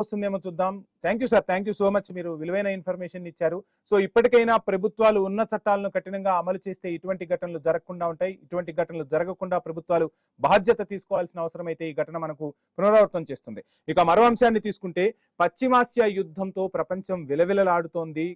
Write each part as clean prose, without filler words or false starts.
వస్తుందేమో చూద్దాం. Thank you sir. Thank you so much. మీరు విలువైన ఇన్ఫర్మేషన్ ఇచ్చారు. సో ఇప్పటికైనా ప్రభుత్వాలు ఉన్న చట్టాలను కఠినంగా అమలు చేస్తే ఇటువంటి ఘటనలు జరగకుండా ఉంటాయి. ఇటువంటి ఘటనలు జరగకుండా ప్రభుత్వాలు బాధ్యత తీసుకోవాల్సిన అవసరం అయితే ఈ ఘటన మనకు పునరావృతం చేస్తుంది. ఇక మరో అంశాన్ని తీసుకుంటే పశ్చిమాసియా యుద్ధంతో ప్రపంచం విలవిలలాడుతోంది.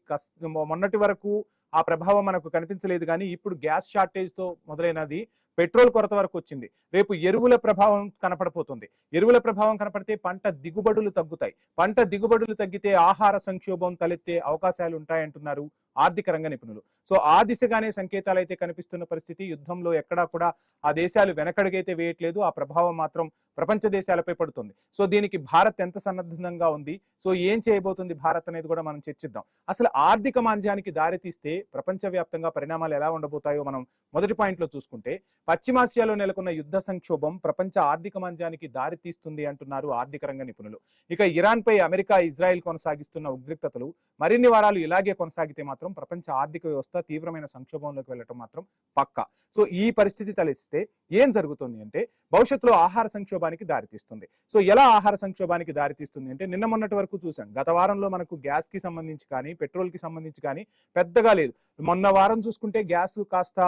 మొన్నటి వరకు ఆ ప్రభావం మనకు కనిపించలేదు, కానీ ఇప్పుడు గ్యాస్ షార్టేజ్ తో మొదలైనది పెట్రోల్ కొరత వరకు వచ్చింది. రేపు ఎరువుల ప్రభావం కనపడబోతుంది. ఎరువుల ప్రభావం కనపడితే పంట దిగుబడులు తగ్గుతాయి. పంట దిగుబడులు తగ్గితే ఆహార సంక్షోభం తలెత్తే అవకాశాలు ఉంటాయంటున్నారు ఆర్థిక రంగ నిపుణులు. సో ఆ దిశగానే సంకేతాలు అయితే కనిపిస్తున్న పరిస్థితి. యుద్ధంలో ఎక్కడా కూడా ఆ దేశాలు వెనకడుగైతే వేయట్లేదు. ఆ ప్రభావం మాత్రం ప్రపంచ దేశాలపై పడుతుంది. సో దీనికి భారత్ ఎంత సన్నద్ధంగా ఉంది, సో ఏం చేయబోతుంది భారత్ అనేది కూడా మనం చర్చిద్దాం. అసలు ఆర్థిక మాంద్యానికి దారితీస్తే ప్రపంచవ్యాప్తంగా పరిణామాలు ఎలా ఉండబోతాయో మనం మొదటి పాయింట్ లో చూసుకుంటే, పశ్చిమాసియాలో నెలకొన్న యుద్ధ సంక్షోభం ప్రపంచ ఆర్థిక మాంద్యానికి దారితీస్తుంది అంటున్నారు ఆర్థిక రంగ నిపుణులు. ఇక ఇరాన్ పై అమెరికా, ఇజ్రాయెల్ కొనసాగిస్తున్న ఉద్రిక్తతలు మరిన్ని వారాలు ఇలాగే కొనసాగితే మాత్రం ప్రపంచ ఆర్థిక వ్యవస్థ తీవ్రమైన సంక్షోభంలోకి వెళ్ళటం మాత్రం పక్కా. సో ఈ పరిస్థితి తలెస్తే ఏం జరుగుతుంది అంటే భవిష్యత్తులో ఆహార సంక్షోభానికి దారితీస్తుంది. సో ఎలా ఆహార సంక్షోభానికి దారితీస్తుంది అంటే, నిన్న మొన్నటి వరకు చూసాం. గత వారంలో మనకు గ్యాస్ కి సంబంధించి కానీ పెట్రోల్ కి సంబంధించి కానీ పెద్దగా లేదు. మొన్న వారం చూసుకుంటే గ్యాస్ కాస్త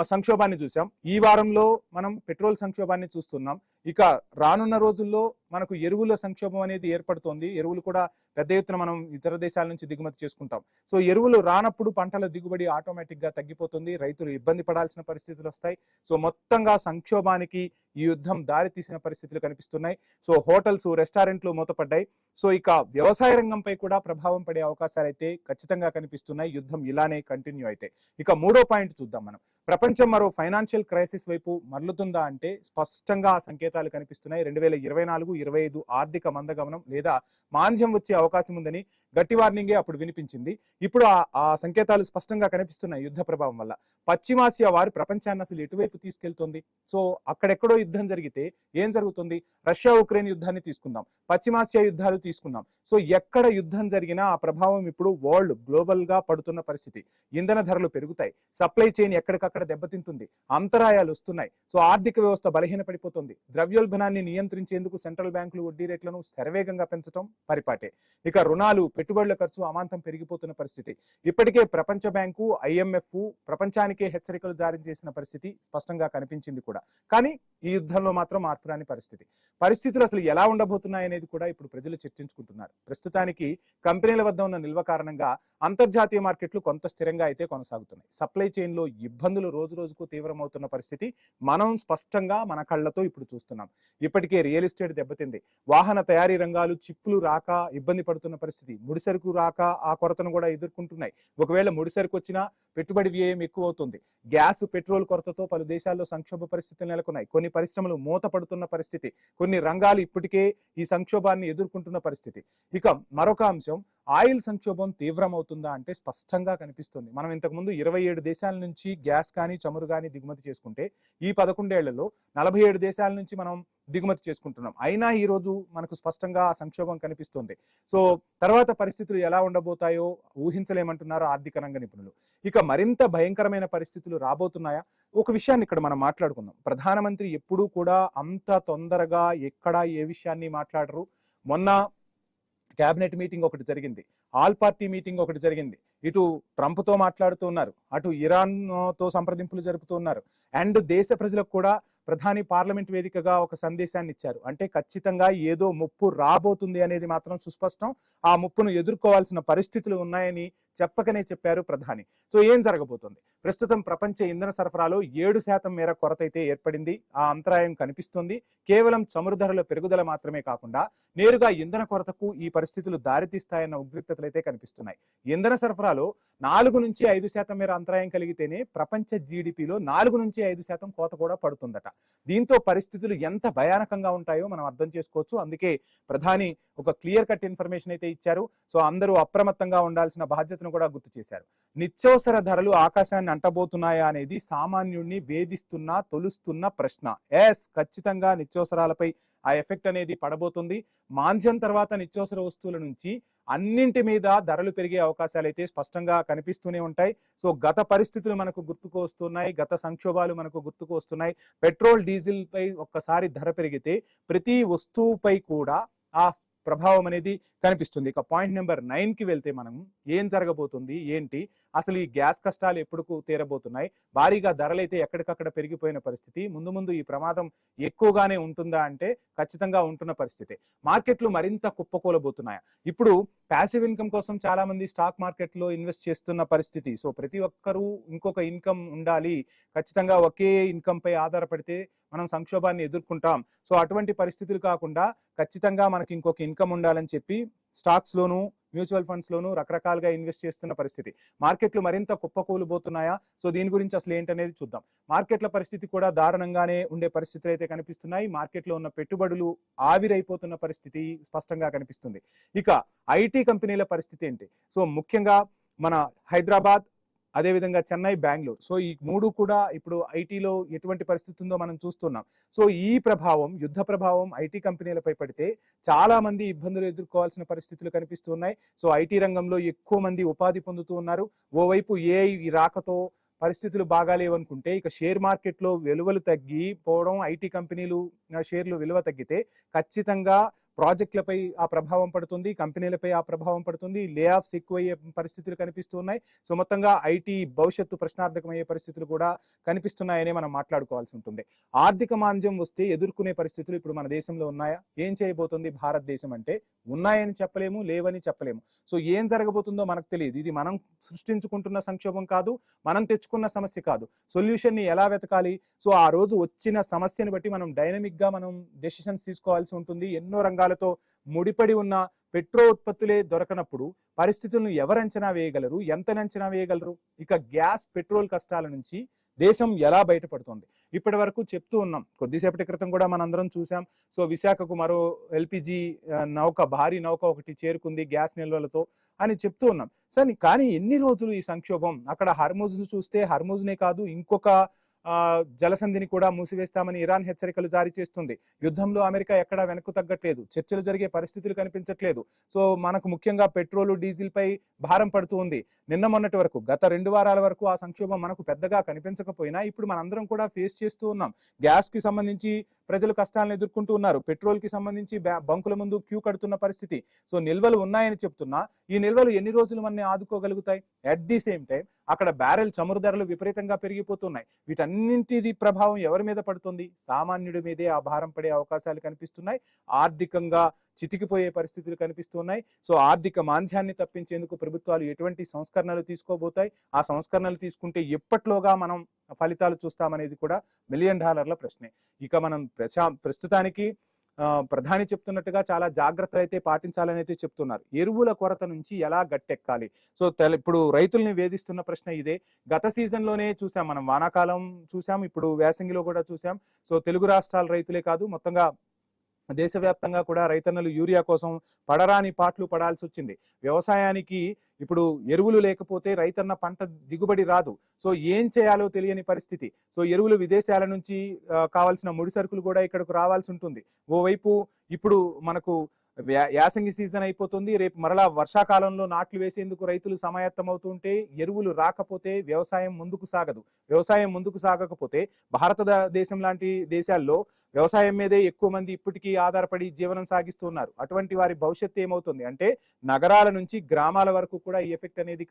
సంక్షోభాన్ని చూసాం. ఈ వారంలో మనం పెట్రోల్ సంక్షోభాన్ని చూస్తున్నాం. ఇక రానున్న రోజుల్లో మనకు ఎరువుల సంక్షోభం అనేది ఏర్పడుతోంది. ఎరువులు కూడా పెద్ద ఎత్తున మనం ఇతర దేశాల నుంచి దిగుమతి చేసుకుంటాం. సో ఎరువులు రానప్పుడు పంటల దిగుబడి ఆటోమేటిక్ గా తగ్గిపోతుంది. రైతులు ఇబ్బంది పడాల్సిన పరిస్థితులు వస్తాయి. సో మొత్తంగా సంక్షోభానికి ఈ యుద్ధం దారి తీసిన పరిస్థితులు కనిపిస్తున్నాయి. సో హోటల్స్, రెస్టారెంట్లు మూతపడ్డాయి. సో ఇక వ్యవసాయ రంగంపై కూడా ప్రభావం పడే అవకాశాలు అయితే ఖచ్చితంగా కనిపిస్తున్నాయి, యుద్ధం ఇలానే కంటిన్యూ అయితే. ఇక మూడో పాయింట్ చూద్దాం మనం. ప్రపంచం మరో ఫైనాన్షియల్ క్రైసిస్ వైపు మరలుతుందా అంటే స్పష్టంగా సంకేతాలు కనిపిస్తున్నాయి. 2024-25 ఆర్థిక మందగమనం లేదా మాంద్యం వచ్చే అవకాశం ఉందని గట్టి వార్నింగే అప్పుడు వినిపించింది. ఇప్పుడు ఆ సంకేతాలు స్పష్టంగా కనిపిస్తున్నాయి యుద్ధ ప్రభావం వల్ల. పశ్చిమాసియా వారు ప్రపంచాన్ని అసలు ఎటువైపు తీసుకెళ్తుంది? సో అక్కడెక్కడో యుద్ధం జరిగితే ఏం జరుగుతుంది? రష్యా ఉక్రెయిన్ యుద్ధాన్ని తీసుకుందాం, పశ్చిమాసియా యుద్ధాలు తీసుకుందాం. సో ఎక్కడ యుద్ధం జరిగినా ఆ ప్రభావం ఇప్పుడు వరల్డ్ గ్లోబల్ గా పడుతున్న పరిస్థితి. ఇంధన ధరలు పెరుగుతాయి, సప్లై చైన్ ఎక్కడికక్కడ దెబ్బతింటుంది, అంతరాయాలు వస్తున్నాయి. సో ఆర్థిక వ్యవస్థ బలహీనపడిపోతుంది. ద్రవ్యోల్బణాన్ని నియంత్రించేందుకు సెంట్రల్ బ్యాంకులు వడ్డీ రేట్లను శరవేగంగా పెంచడం పరిపాటే. ఇక రుణాలు, పెట్టుబడుల ఖర్చు అమాంతం పెరిగిపోతున్న పరిస్థితి. ఇప్పటికే ప్రపంచ బ్యాంకు, IMF ప్రపంచానికే హెచ్చరికలు జారీ చేసిన పరిస్థితి స్పష్టంగా కనిపించింది కూడా. కానీ ఈ యుద్ధంలో మాత్రం మార్పు రాని పరిస్థితి. పరిస్థితులు అసలు ఎలా ఉండబోతున్నాయి అనేది కూడా ఇప్పుడు ప్రజలు చర్చించుకుంటున్నారు. ప్రస్తుతానికి కంపెనీల వద్ద ఉన్న నిల్వ కారణంగా అంతర్జాతీయ మార్కెట్లు కొంత స్థిరంగా అయితే కొనసాగుతున్నాయి. సప్లై చైన్ లో ఇబ్బందులు రోజు రోజుకు తీవ్రమవుతున్న పరిస్థితి మనం స్పష్టంగా మన కళ్ళతో ఇప్పుడు చూస్తున్నాం. ఇప్పటికే రియల్ ఎస్టేట్ దెబ్బతింది. వాహన తయారీ రంగాలు చిప్పులు రాక ఇబ్బంది పడుతున్న పరిస్థితి. ముడిసరుకు రాక ఆ కొరతను కూడా ఎదుర్కొంటున్నాయి. ఒకవేళ ముడిసరుకు వచ్చినా పెట్టుబడి వ్యయం ఎక్కువ అవుతుంది. గ్యాస్, పెట్రోల్ కొరతతో పలు దేశాల్లో సంక్షోభ పరిస్థితులు నెలకొన్నాయి. కొన్ని పరిశ్రమలు మూతపడుతున్న పరిస్థితి. కొన్ని రంగాలు ఇప్పటికే ఈ సంక్షోభాన్ని ఎదుర్కొంటున్న పరిస్థితి. ఇక మరొక అంశం, ఆయిల్ సంక్షోభం తీవ్రమవుతుందా అంటే స్పష్టంగా కనిపిస్తుంది. మనం ఇంతకుముందు 27 దేశాల నుంచి గ్యాస్ కానీ చమురు కానీ దిగుమతి చేసుకుంటే ఈ 11 ఏళ్లలో 47 దేశాల నుంచి మనం దిగుమతి చేసుకుంటున్నాం. అయినా ఈ రోజు మనకు స్పష్టంగా ఆ సంక్షోభం కనిపిస్తుంది. సో తర్వాత పరిస్థితులు ఎలా ఉండబోతాయో ఊహించలేమంటున్నారు ఆర్థిక రంగ నిపుణులు. ఇక మరింత భయంకరమైన పరిస్థితులు రాబోతున్నాయా? ఒక విషయాన్ని ఇక్కడ మనం మాట్లాడుకుందాం. ప్రధానమంత్రి ఎప్పుడూ కూడా అంత తొందరగా ఎక్కడ ఏ విషయాన్ని మాట్లాడరు. మొన్న క్యాబినెట్ మీటింగ్ ఒకటి జరిగింది, ఆల్ పార్టీ మీటింగ్ ఒకటి జరిగింది. ఇటు ట్రంప్ తో మాట్లాడుతూ ఉన్నారు, అటు ఇరాన్ తో సంప్రదింపులు జరుపుతూ ఉన్నారు. అండ్ దేశ ప్రజలకు కూడా ప్రధాని పార్లమెంట్ వేదికగా ఒక సందేశాన్ని ఇచ్చారు. అంటే ఖచ్చితంగా ఏదో ముప్పు రాబోతుంది అనేది మాత్రం సుస్పష్టం. ఆ ముప్పును ఎదుర్కోవాల్సిన పరిస్థితులు ఉన్నాయని చెప్పకనే చెప్పారు ప్రధాని. సో ఏం జరగబోతుంది? ప్రస్తుతం ప్రపంచ ఇంధన సరఫరాలో 7% మేర కొరత అయితే ఏర్పడింది. ఆ అంతరాయం కనిపిస్తుంది. కేవలం చమురు ధరల పెరుగుదల మాత్రమే కాకుండా నేరుగా ఇంధన కొరతకు ఈ పరిస్థితులు దారితీస్తాయన్న ఉద్రిక్తతలు అయితే కనిపిస్తున్నాయి. ఇంధన సరఫరాలో 4-5% మేర అంతరాయం కలిగితేనే ప్రపంచ జీడిపిలో 4-5% కోత కూడా పడుతుందట. దీంతో పరిస్థితులు ఎంత భయానకంగా ఉంటాయో మనం అర్థం చేసుకోవచ్చు. అందుకే ప్రధాని ఒక క్లియర్ కట్ ఇన్ఫర్మేషన్ అయితే ఇచ్చారు. సో అందరూ అప్రమత్తంగా ఉండాల్సిన బాధ్యతను కూడా గుర్తు చేశారు. నిత్యావసర ధరలు ఆకాశాన్ని అంటబోతున్నాయా అనేది సామాన్యుడిని వేధిస్తున్న, తొలుస్తున్న ప్రశ్న. ఖచ్చితంగా నిత్యావసరాలపై ఆ ఎఫెక్ట్ అనేది పడబోతుంది. మాంద్యం తర్వాత నిత్యావసర వస్తువుల నుంచి అన్నింటి మీద ధరలు పెరిగే అవకాశాలు అయితే స్పష్టంగా కనిపిస్తూనే ఉంటాయి. సో గత పరిస్థితులు మనకు గుర్తుకు వస్తున్నాయి, గత సంక్షోభాలు మనకు గుర్తుకు వస్తున్నాయి. పెట్రోల్, డీజిల్ పై ఒక్కసారి ధర పెరిగితే ప్రతి వస్తువుపై కూడా ఆ ప్రభావం అనేది కనిపిస్తుంది. ఇక పాయింట్ నెంబర్ 9 కి వెళ్తే మనం ఏం జరగబోతుంది ఏంటి, అసలు ఈ గ్యాస్ కష్టాలు ఎప్పుడు తీరబోతున్నాయి, భారీగా ధరలైతే ఎక్కడికక్కడ పెరిగిపోయిన పరిస్థితి, ముందు ముందు ఈ ప్రమాదం ఎక్కువగానే ఉంటుందా అంటే ఖచ్చితంగా ఉంటున్న పరిస్థితి. మార్కెట్లు మరింత కుప్పకూలబోతున్నాయా? ఇప్పుడు ప్యాసివ్ ఇన్కమ్ కోసం చాలా మంది స్టాక్ మార్కెట్ లో ఇన్వెస్ట్ చేస్తున్న పరిస్థితి. సో ప్రతి ఒక్కరూ ఇంకొక ఇన్కమ్ ఉండాలి, ఖచ్చితంగా ఒకే ఇన్కమ్ పై ఆధారపడితే మనం సంక్షోభాన్ని ఎదుర్కొంటాం. సో అటువంటి పరిస్థితులు కాకుండా ఖచ్చితంగా మనకి ఇంకొక ఇన్కమ్ ఉండాలని చెప్పి స్టాక్స్ లోను మ్యూచువల్ ఫండ్స్ లోను రకరకాలుగా ఇన్వెస్ట్ చేస్తున్న పరిస్థితి. మార్కెట్లు మరింత కుప్పకూలిపోతున్నాయా? సో దీని గురించి అసలు ఏంటనేది చూద్దాం. మార్కెట్ల పరిస్థితి కూడా దారుణంగానే ఉండే పరిస్థితులు అయితే కనిపిస్తున్నాయి. మార్కెట్లో ఉన్న పెట్టుబడులు ఆవిరైపోతున్న పరిస్థితి స్పష్టంగా కనిపిస్తుంది. ఇక ఐటీ కంపెనీల పరిస్థితి ఏంటి? సో ముఖ్యంగా మన హైదరాబాద్, అదేవిధంగా చెన్నై, బెంగళూరు, సో ఈ మూడు కూడా ఇప్పుడు ఐటీలో ఎటువంటి పరిస్థితి ఉందో మనం చూస్తున్నాం. సో ఈ ప్రభావం, యుద్ధ ప్రభావం ఐటీ కంపెనీలపై పడితే చాలా మంది ఇబ్బందులు ఎదుర్కోవాల్సిన పరిస్థితులు కనిపిస్తున్నాయి. సో ఐటీ రంగంలో ఎక్కువ మంది ఉపాధి పొందుతూ ఉన్నారు. ఓవైపు ఏఐ రాకతో పరిస్థితులు బాగాలేవనుకుంటే ఇక షేర్ మార్కెట్లో విలువలు తగ్గిపోవడం, ఐటీ కంపెనీలు షేర్లు విలువ తగ్గితే ఖచ్చితంగా ప్రాజెక్టులపై ఆ ప్రభావం పడుతుంది, కంపెనీలపై ఆ ప్రభావం పడుతుంది, లే ఆఫ్స్ ఎక్కువయ్యే పరిస్థితులు కనిపిస్తున్నాయి. సో మొత్తంగా ఐటీ భవిష్యత్తు ప్రశ్నార్థకమయ్యే పరిస్థితులు కూడా కనిపిస్తున్నాయని మనం మాట్లాడుకోవాల్సి ఉంటుంది. ఆర్థిక మాంద్యం వస్తే ఎదుర్కొనే పరిస్థితులు ఇప్పుడు మన దేశంలో ఉన్నాయా? ఏం చేయబోతుంది భారతదేశం అంటే? ఉన్నాయని చెప్పలేము, లేవని చెప్పలేము. సో ఏం జరగబోతుందో మనకు తెలియదు. ఇది మనం సృష్టించుకుంటున్న సంక్షోభం కాదు, మనం తెచ్చుకున్న సమస్య కాదు. సొల్యూషన్ ని ఎలా వెతకాలి? సో ఆ రోజు వచ్చిన సమస్యను బట్టి మనం డైనమిక్ గా మనం డెసిషన్స్ తీసుకోవాల్సి ఉంటుంది. ఎన్నో రంగాలతో ముడిపడి ఉన్న పెట్రో ఉత్పత్తులే దొరకనప్పుడు పరిస్థితులను ఎవరు అంచనా వేయగలరు, ఎంత అంచనా వేయగలరు? ఇక గ్యాస్, పెట్రోల్ కష్టాల నుంచి దేశం ఎలా బయటపడుతుంది? ఇప్పటి వరకు చెప్తూ ఉన్నాం, కొద్దిసేపటి క్రితం కూడా మనందరం చూసాం. సో విశాఖకు మరో ఎల్పిజి నౌక, భారీ నౌక ఒకటి చేరుకుంది గ్యాస్ నిల్వలతో అని చెప్తూ ఉన్నాం. సరే, కానీ ఎన్ని రోజులు ఈ సంక్షోభం? అక్కడ హర్ముజ్ చూస్తే హర్ముజ్నే కాదు, ఇంకొక జలసంధిని కూడా మూసివేస్తామని ఇరాన్ హెచ్చరికలు జారీ చేస్తుంది. యుద్ధంలో అమెరికా ఎక్కడా వెనక్కు తగ్గట్లేదు, చర్చలు జరిగే పరిస్థితులు కనిపించట్లేదు. సో మనకు ముఖ్యంగా పెట్రోలు, డీజిల్ పై భారం పడుతూ ఉంది. నిన్న మొన్నటి వరకు, గత 2 వారాల వరకు ఆ సంక్షోభం మనకు పెద్దగా కనిపించకపోయినా ఇప్పుడు మనందరం కూడా ఫేస్ చేస్తూ ఉన్నాం. గ్యాస్ కి సంబంధించి ప్రజలు కష్టాలను ఎదుర్కొంటూ ఉన్నారు. పెట్రోల్ కి సంబంధించి బంకుల ముందు క్యూ కడుతున్న పరిస్థితి. సో నిల్వలు ఉన్నాయని చెప్తున్నా, ఈ నిల్వలు ఎన్ని రోజులు మనని ఆదుకోగలుగుతాయి? అట్ ది సేమ్ టైం అక్కడ బ్యారెల్ చమురు ధరలు విపరీతంగా పెరిగిపోతున్నాయి. వీటన్నింటిది ప్రభావం ఎవరి మీద పడుతుంది? సామాన్యుడి మీదే ఆ భారం పడే అవకాశాలు కనిపిస్తున్నాయి. ఆర్థికంగా చితికిపోయే పరిస్థితులు కనిపిస్తున్నాయి. సో ఆర్థిక మాంద్యాన్ని తప్పించేందుకు ప్రభుత్వాలు ఎటువంటి సంస్కరణలు తీసుకోబోతాయి? ఆ సంస్కరణలు తీసుకుంటే ఎప్పట్లోగా మనం ఫలితాలు చూస్తామనేది కూడా $1 మిలియన్ ప్రశ్నే. ఇక మనం ప్రస్తుతానికి ప్రధాని చెప్తున్నట్టుగా చాలా జాగ్రత్తలు అయితే పాటించాలని అయితే చెప్తున్నారు. ఎరువుల కొరత నుంచి ఎలా గట్టెక్కాలి? సో ఇప్పుడు రైతుల్ని వేధిస్తున్న ప్రశ్న ఇదే. గత సీజన్ లోనే చూసాం మనం, వానాకాలం చూసాం, ఇప్పుడు వేసంగిలో కూడా చూసాం. సో తెలుగు రాష్ట్రాల రైతులే కాదు, మొత్తంగా దేశవ్యాప్తంగా కూడా రైతన్నలు యూరియా కోసం పడరాని పాట్లు పడాల్సి వచ్చింది. వ్యవసాయానికి ఇప్పుడు ఎరువులు లేకపోతే రైతన్న పంట దిగుబడి రాదు. సో ఏం చేయాలో తెలియని పరిస్థితి. సో ఎరువులు విదేశాల నుంచి కావాల్సిన ముడి సరుకులు కూడా ఇక్కడకు రావాల్సి ఉంటుంది. ఓవైపు ఇప్పుడు మనకు యాసంగి సీజన్ అయిపోతుంది, రేపు మరలా వర్షాకాలంలో నాట్లు వేసేందుకు రైతులు సమాయత్తమవుతుంటే ఎరువులు రాకపోతే వ్యవసాయం ముందుకు సాగదు. వ్యవసాయం ముందుకు సాగకపోతే భారతదేశం లాంటి దేశాల్లో వ్యవసాయం మీదే ఎక్కువ మంది ఇప్పటికీ ఆధారపడి జీవనం సాగిస్తున్నారు. అటువంటి వారి భవిష్యత్తు ఏమవుతుంది అంటే నగరాల నుంచి గ్రామాల వరకు కూడా ఈ ఎఫెక్ట్ అనేది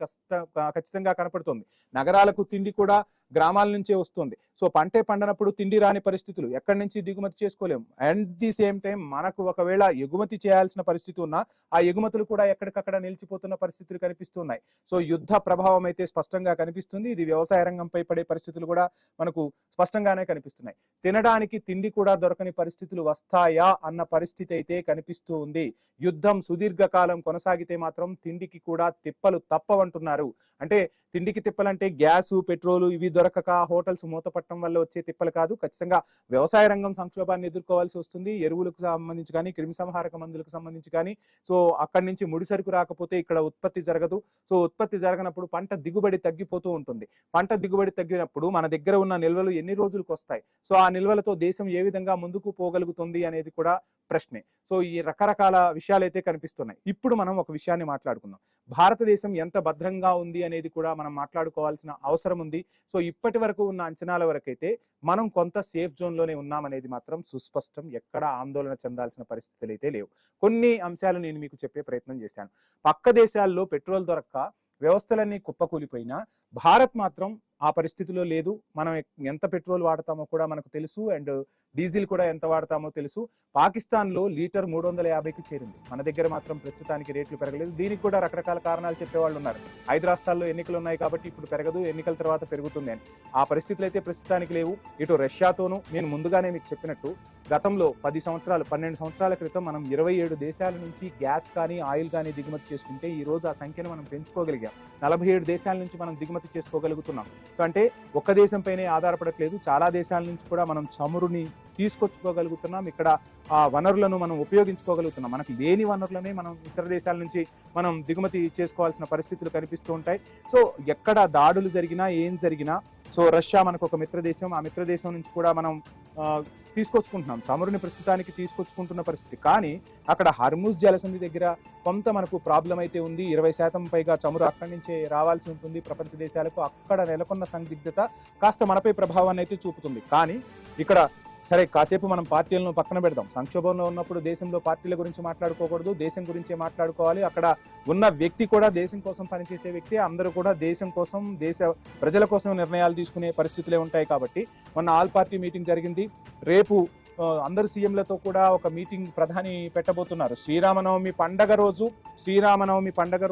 ఖచ్చితంగా కనపడుతుంది. నగరాలకు తిండి కూడా గ్రామాల నుంచే వస్తుంది. సో పంటే పండనప్పుడు తిండి రాని పరిస్థితులు, ఎక్కడి నుంచి దిగుమతి చేసుకోలేము. అండ్ ది సేమ్ టైం మనకు ఒకవేళ ఎగుమతి చేయాల్సిన పరిస్థితి ఉన్నా ఆ ఎగుమతులు కూడా ఎక్కడికక్కడ నిలిచిపోతున్న పరిస్థితులు కనిపిస్తున్నాయి. సో యుద్ధ ప్రభావం అయితే స్పష్టంగా కనిపిస్తుంది. ఇది వ్యవసాయ రంగంపై పడే పరిస్థితులు కూడా మనకు స్పష్టంగానే కనిపిస్తున్నాయి. తినడానికి తిండి కూడా దొరకని పరిస్థితులు వస్తాయా అన్న పరిస్థితి అయితే కనిపిస్తూ ఉంది. యుద్ధం సుదీర్ఘకాలం కొనసాగితే మాత్రం తిండికి కూడా తిప్పలు తప్పవంటున్నారు. అంటే తిండికి తిప్పలంటే గ్యాసు, పెట్రోలు ఇవి దొరకక హోటల్స్ మూతపట్టడం వల్ల వచ్చే తిప్పలు కాదు. ఖచ్చితంగా వ్యవసాయ రంగం సంక్షోభాన్ని ఎదుర్కోవాల్సి వస్తుంది. ఎరువులకు సంబంధించి కానీ, క్రిమిసంహారక మందులకు సంబంధించి కానీ. సో అక్కడి నుంచి ముడి సరుకు రాకపోతే ఇక్కడ ఉత్పత్తి జరగదు. సో ఉత్పత్తి జరగనప్పుడు పంట దిగుబడి తగ్గిపోతూ ఉంటుంది. పంట దిగుబడి తగ్గినప్పుడు మన దగ్గర ఉన్న నిల్వలు ఎన్ని రోజులకు వస్తాయి? సో ఆ నిల్వలతో దేశం ఏ విధంగా ముందుకు పోగలుగుతుంది అనేది కూడా ప్రశ్నే. సో ఈ రకరకాల విషయాలైతే కనిపిస్తున్నాయి. ఇప్పుడు మనం ఒక విషయాన్ని మాట్లాడుకుందాం. భారతదేశం ఎంత భద్రంగా ఉంది అనేది కూడా మనం మాట్లాడుకోవాల్సిన అవసరం ఉంది. సో ఇప్పటి వరకు ఉన్న అంచనాల వరకైతే మనం కొంత సేఫ్ జోన్లోనే ఉన్నామనేది మాత్రం సుస్పష్టం. ఎక్కడ ఆందోళన చెందాల్సిన పరిస్థితులు అయితే లేవు. కొన్ని అంశాలు నేను మీకు చెప్పే ప్రయత్నం చేశాను. పక్క దేశాల్లో పెట్రోల్ దొరక్క వ్యవస్థలన్నీ కుప్పకూలిపోయినా భారత్ మాత్రం ఆ పరిస్థితిలో లేదు. మనం ఎంత పెట్రోల్ వాడతామో కూడా మనకు తెలుసు, అండ్ డీజిల్ కూడా ఎంత వాడతామో తెలుసు. పాకిస్తాన్లో లీటర్ 350కి చేరింది. మన దగ్గర మాత్రం ప్రస్తుతానికి రేట్లు పెరగలేదు. దీనికి కూడా రకరకాల కారణాలు చెప్పేవాళ్ళు ఉన్నారు. 5 రాష్ట్రాల్లో ఎన్నికలు ఉన్నాయి కాబట్టి ఇప్పుడు పెరగదు, ఎన్నికల తర్వాత పెరుగుతుంది అని. ఆ పరిస్థితులు అయితే ప్రస్తుతానికి లేవు. ఇటు రష్యాతోనూ నేను ముందుగానే మీకు చెప్పినట్టు గతంలో 10 సంవత్సరాలు 12 సంవత్సరాల క్రితం మనం 27 దేశాల నుంచి గ్యాస్ కానీ ఆయిల్ కానీ దిగుమతి చేసుకుంటే ఈ రోజు ఆ సంఖ్యను మనం పెంచుకోగలిగాం. 47 దేశాల నుంచి మనం దిగుమతి చేసుకోగలుగుతున్నాం. సో అంటే ఒక్క దేశంపైనే ఆధారపడట్లేదు, చాలా దేశాల నుంచి కూడా మనం చమురుని తీసుకొచ్చుకోగలుగుతున్నాం. ఇక్కడ ఆ వనరులను మనం ఉపయోగించుకోగలుగుతున్నాం. మనకి లేని వనరులనే మనం ఇతర దేశాల నుంచి మనం దిగుమతి చేసుకోవాల్సిన పరిస్థితులు కనిపిస్తూ ఉంటాయి. సో ఎక్కడ దాడులు జరిగినా ఏం జరిగినా, సో రష్యా మనకు ఒక మిత్ర దేశం, ఆ మిత్ర దేశం నుంచి కూడా మనం తీసుకొచ్చుకుంటున్నాం, చమురుని ప్రస్తుతానికి తీసుకొచ్చుకుంటున్న పరిస్థితి. కానీ అక్కడ హర్ముజ్ జలసంధి దగ్గర కొంత మనకు ప్రాబ్లం అయితే ఉంది. 20% పైగా చమురు అక్కడి నుంచే రావాల్సి ఉంటుంది ప్రపంచ దేశాలకు. అక్కడ నెలకొన్న సందిగ్ధత కాస్త మనపై ప్రభావాన్ని అయితే చూపుతుంది. కానీ ఇక్కడ సరే కాసేపు మనం పార్టీలను పక్కన పెడదాం. సంక్షోభంలో ఉన్నప్పుడు దేశంలో పార్టీల గురించి మాట్లాడుకోకూడదు, దేశం గురించే మాట్లాడుకోవాలి. అక్కడ ఉన్న వ్యక్తి కూడా దేశం కోసం పనిచేసే వ్యక్తి. అందరూ కూడా దేశం కోసం, దేశ ప్రజల కోసం నిర్ణయాలు తీసుకునే పరిస్థితులే ఉంటాయి. కాబట్టి మొన్న ఆల్ పార్టీ మీటింగ్ జరిగింది. రేపు అందరు సీఎంలతో కూడా ఒక మీటింగ్ ప్రధాని పెట్టబోతున్నారు. శ్రీరామనవమి పండగ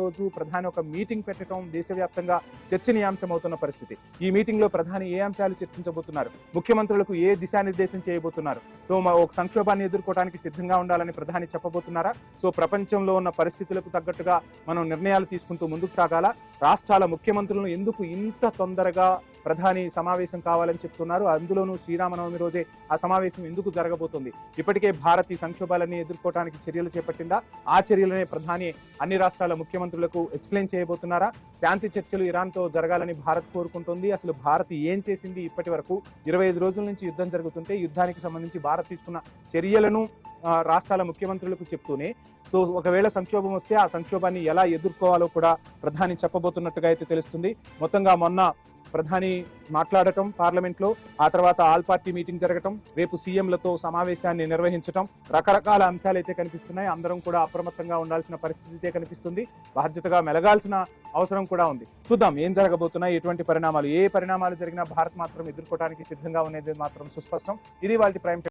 రోజు ప్రధాని ఒక మీటింగ్ పెట్టడం దేశవ్యాప్తంగా చర్చనీయాంశం అవుతున్న పరిస్థితి. ఈ మీటింగ్ లో ప్రధాని ఏ అంశాలు చర్చించబోతున్నారు, ముఖ్యమంత్రులకు ఏ దిశానిర్దేశం చేయబోతున్నారు, సో ఒక సంక్షోభాన్ని ఎదుర్కోవడానికి సిద్ధంగా ఉండాలని ప్రధాని చెప్పబోతున్నారా, సో ప్రపంచంలో ఉన్న పరిస్థితులకు తగ్గట్టుగా మనం నిర్ణయాలు తీసుకుంటూ ముందుకు సాగాలా, రాష్ట్రాల ముఖ్యమంత్రులను ఎందుకు ఇంత తొందరగా ప్రధాని సమావేశం కావాలని చెప్తున్నారు, అందులోనూ శ్రీరామనవమి రోజే ఆ సమావేశం ఎందుకు జరగబోతుంది, ఇప్పటికే భారత్ ఈ సంక్షోభాలన్నీ ఎదుర్కోవడానికి చర్యలు చేపట్టిందా, ఆ చర్యలనే ప్రధాని అన్ని రాష్ట్రాల ముఖ్యమంత్రులకు ఎక్స్ప్లెయిన్ చేయబోతున్నారా, శాంతి చర్చలు ఇరాన్తో జరగాలని భారత్ కోరుకుంటుంది, అసలు భారత్ ఏం చేసింది ఇప్పటి వరకు, 25 రోజుల నుంచి యుద్ధం జరుగుతుంటే యుద్ధానికి సంబంధించి భారత్ తీసుకున్న చర్యలను రాష్ట్రాల ముఖ్యమంత్రులకు చెప్తూనే, సో ఒకవేళ సంక్షోభం వస్తే ఆ సంక్షోభాన్ని ఎలా ఎదుర్కోవాలో కూడా ప్రధాని చెప్పబోతున్నట్టుగా అయితే తెలుస్తుంది. మొత్తంగా మొన్న ప్రధాని మాట్లాడటం పార్లమెంట్లో, ఆ తర్వాత ఆల్ పార్టీ మీటింగ్ జరగటం, రేపు సీఎంలతో సమావేశాన్ని నిర్వహించటం, రకరకాల అంశాలు అయితే కనిపిస్తున్నాయి. అందరం కూడా అప్రమత్తంగా ఉండాల్సిన పరిస్థితి కనిపిస్తుంది. బాధ్యతగా మెలగాల్సిన అవసరం కూడా ఉంది. చూద్దాం ఏం జరగబోతున్నాయి, ఎటువంటి పరిణామాలు, ఏ పరిణామాలు జరిగినా భారత్ మాత్రం ఎదుర్కోవడానికి సిద్ధంగా ఉండేది మాత్రం సుస్పష్టం. ఇది వాళ్ళ ప్రైమ్